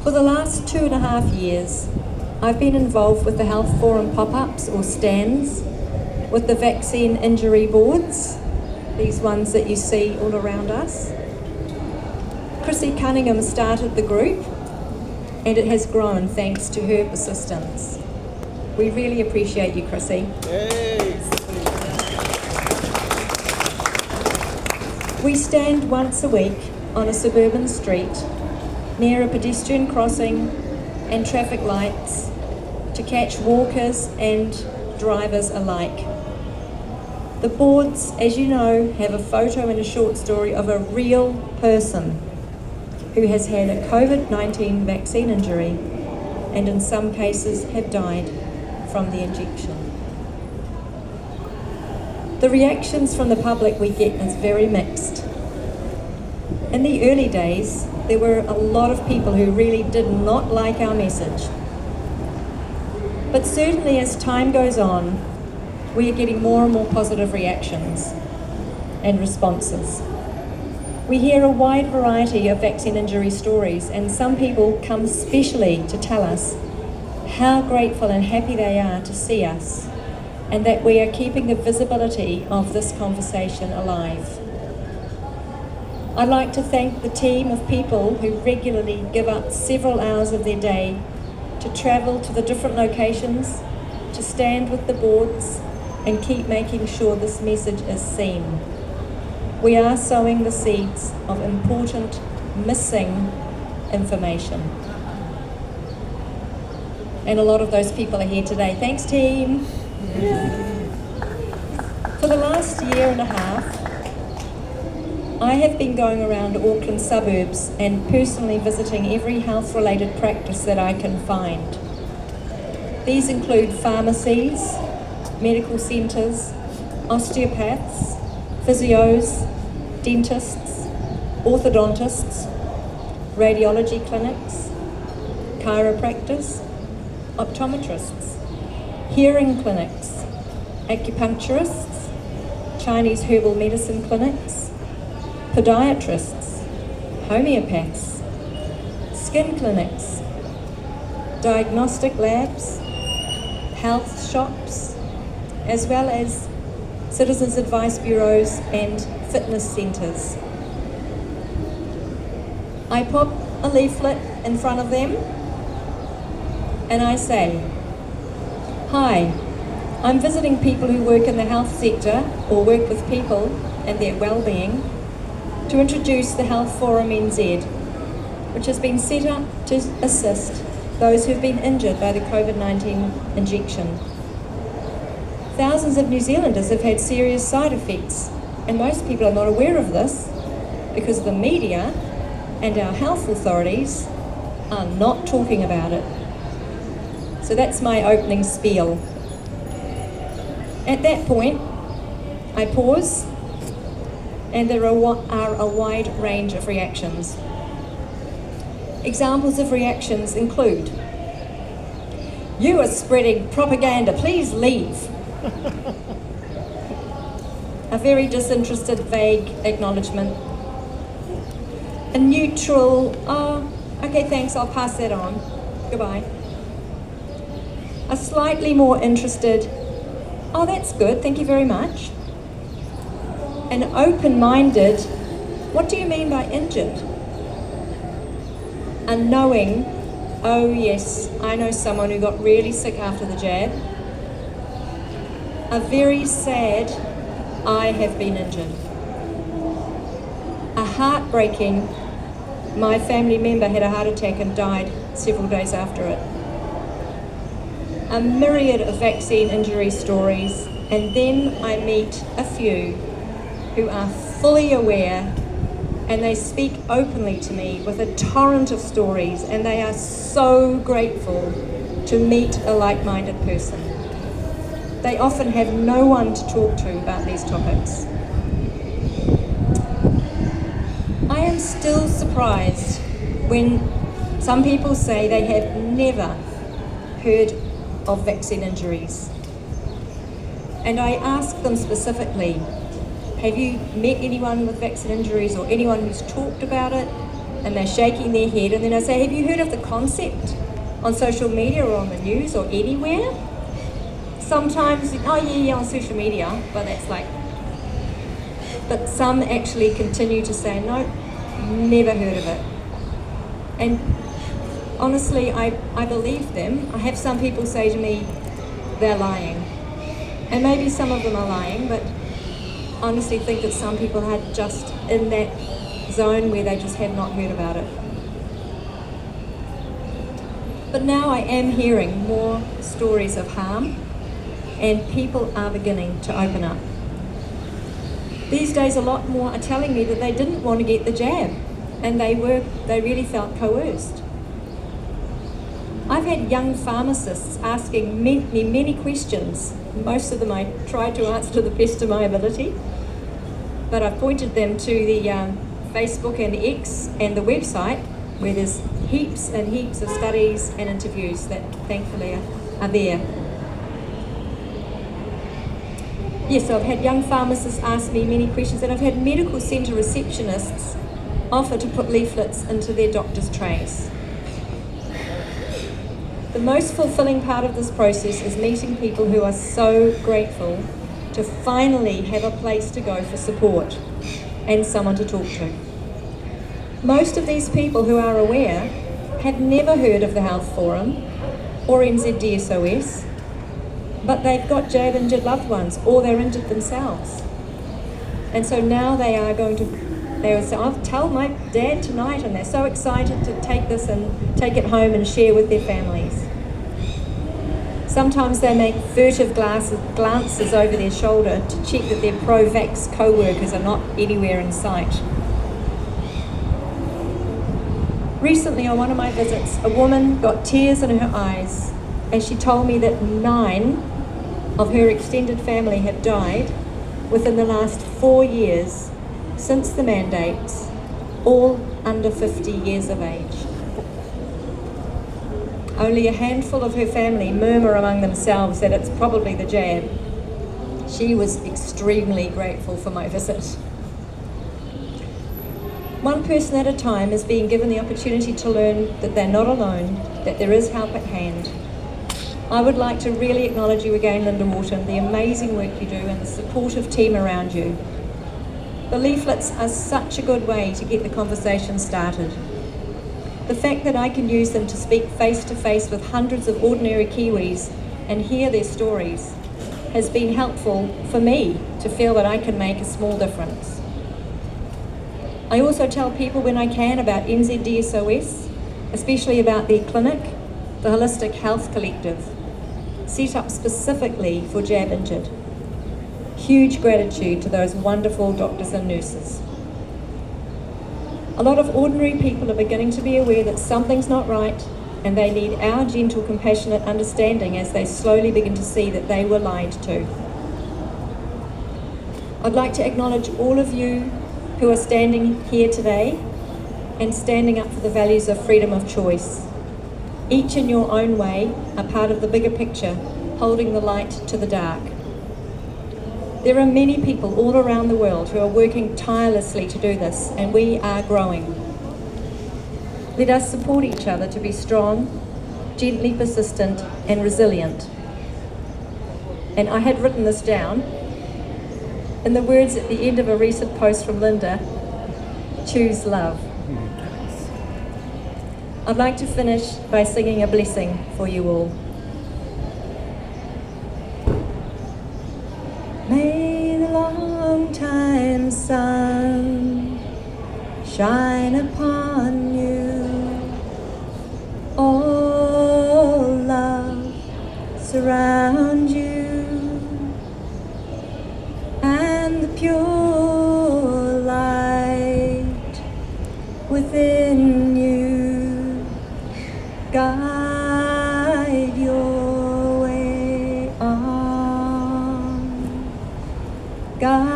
For the last 2.5 years, I've been involved with the Health Forum pop-ups or stands, with the vaccine injury boards, these ones that you see all around us. Chrissy Cunningham started the group, and it has grown thanks to her persistence. We really appreciate you, Chrissy. Yay. We stand once a week on a suburban street near a pedestrian crossing and traffic lights to catch walkers and drivers alike. The boards, as you know, have a photo and a short story of a real person who has had a COVID-19 vaccine injury and in some cases have died from the injection. The reactions from the public we get is very mixed. In the early days, there were a lot of people who really did not like our message. But certainly as time goes on, we are getting more and more positive reactions and responses. We hear a wide variety of vaccine injury stories, and some people come specially to tell us how grateful and happy they are to see us, and that we are keeping the visibility of this conversation alive. I'd like to thank the team of people who regularly give up several hours of their day to travel to the different locations, to stand with the boards, and keep making sure this message is seen. We are sowing the seeds of important, missing information. And a lot of those people are here today. Thanks, team. For the last year and a half, I have been going around Auckland suburbs and personally visiting every health-related practice that I can find. These include pharmacies, medical centres, osteopaths, physios, dentists, orthodontists, radiology clinics, chiropractors, optometrists, hearing clinics, acupuncturists, Chinese herbal medicine clinics, podiatrists, homeopaths, skin clinics, diagnostic labs, health shops, as well as citizens' advice bureaus and fitness centres. I pop a leaflet in front of them and I say, "Hi, I'm visiting people who work in the health sector or work with people and their well-being to introduce the Health Forum NZ, which has been set up to assist those who've been injured by the COVID-19 injection. Thousands of New Zealanders have had serious side effects, and most people are not aware of this because the media and our health authorities are not talking about it." So that's my opening spiel. At that point, I pause, and there are a wide range of reactions. Examples of reactions include, "You are spreading propaganda, please leave." A very disinterested, vague acknowledgement. A neutral, "Oh, okay, thanks, I'll pass that on. Goodbye." A slightly more interested, "Oh, that's good, thank you very much." An open-minded, "What do you mean by injured?" A knowing, "Oh yes, I know someone who got really sick after the jab." A very sad, "I have been injured." A heartbreaking, "My family member had a heart attack and died several days after it." A myriad of vaccine injury stories, and then I meet a few who are fully aware, and they speak openly to me with a torrent of stories, and they are so grateful to meet a like-minded person. They often have no one to talk to about these topics. I am still surprised when some people say they have never heard of vaccine injuries. And I ask them specifically, have you met anyone with vaccine injuries or anyone who's talked about it? and they're shaking their head, and then I say, have you heard of the concept on social media or on the news or anywhere? Sometimes, oh yeah, on social media, but that's like, but some actually continue to say, no, never heard of it. And honestly, I believe them. I have some people say to me, they're lying. And maybe some of them are lying, but I honestly think that some people are just in that zone where they just have not heard about it. But now I am hearing more stories of harm, and people are beginning to open up. These days, a lot more are telling me that they didn't want to get the jab, and they really felt coerced. I've had young pharmacists asking me many questions. Most of them I tried to answer to the best of my ability, but I've pointed them to the Facebook and X and the website, where there's heaps and heaps of studies and interviews that thankfully are there. Yes, I've had young pharmacists ask me many questions, and I've had medical centre receptionists offer to put leaflets into their doctors' trays. The most fulfilling part of this process is meeting people who are so grateful to finally have a place to go for support and someone to talk to. Most of these people who are aware have never heard of the Health Forum or NZDSOS, but they've got jab injured loved ones, or they're injured themselves. And so now they will say, I'll tell my dad tonight, and they're so excited to take this and take it home and share with their families. Sometimes they make furtive glances over their shoulder to check that their pro-vax co-workers are not anywhere in sight. Recently, on one of my visits, a woman got tears in her eyes as she told me that 9 of her extended family have died within the last 4 years since the mandates, all under 50 years of age. Only a handful of her family murmur among themselves that it's probably the jab. She was extremely grateful for my visit. One person at a time is being given the opportunity to learn that they're not alone, that there is help at hand. I would like to really acknowledge you again, Linda Wharton, the amazing work you do and the supportive team around you. The leaflets are such a good way to get the conversation started. The fact that I can use them to speak face to face with hundreds of ordinary Kiwis and hear their stories has been helpful for me to feel that I can make a small difference. I also tell people when I can about NZDSOS, especially about their clinic, the Holistic Health Collective, set up specifically for jab injured. Huge gratitude to those wonderful doctors and nurses. A lot of ordinary people are beginning to be aware that something's not right, and they need our gentle, compassionate understanding as they slowly begin to see that they were lied to. I'd like to acknowledge all of you who are standing here today and standing up for the values of freedom of choice. Each in your own way are part of the bigger picture, holding the light to the dark. There are many people all around the world who are working tirelessly to do this, and we are growing. Let us support each other to be strong, gently persistent, and resilient. And I had written this down. In the words at the end of a recent post from Linda, choose love. I'd like to finish by singing a blessing for you all. May the long time sun shine upon you, all love surround you, and the pure light within you guide your way on. God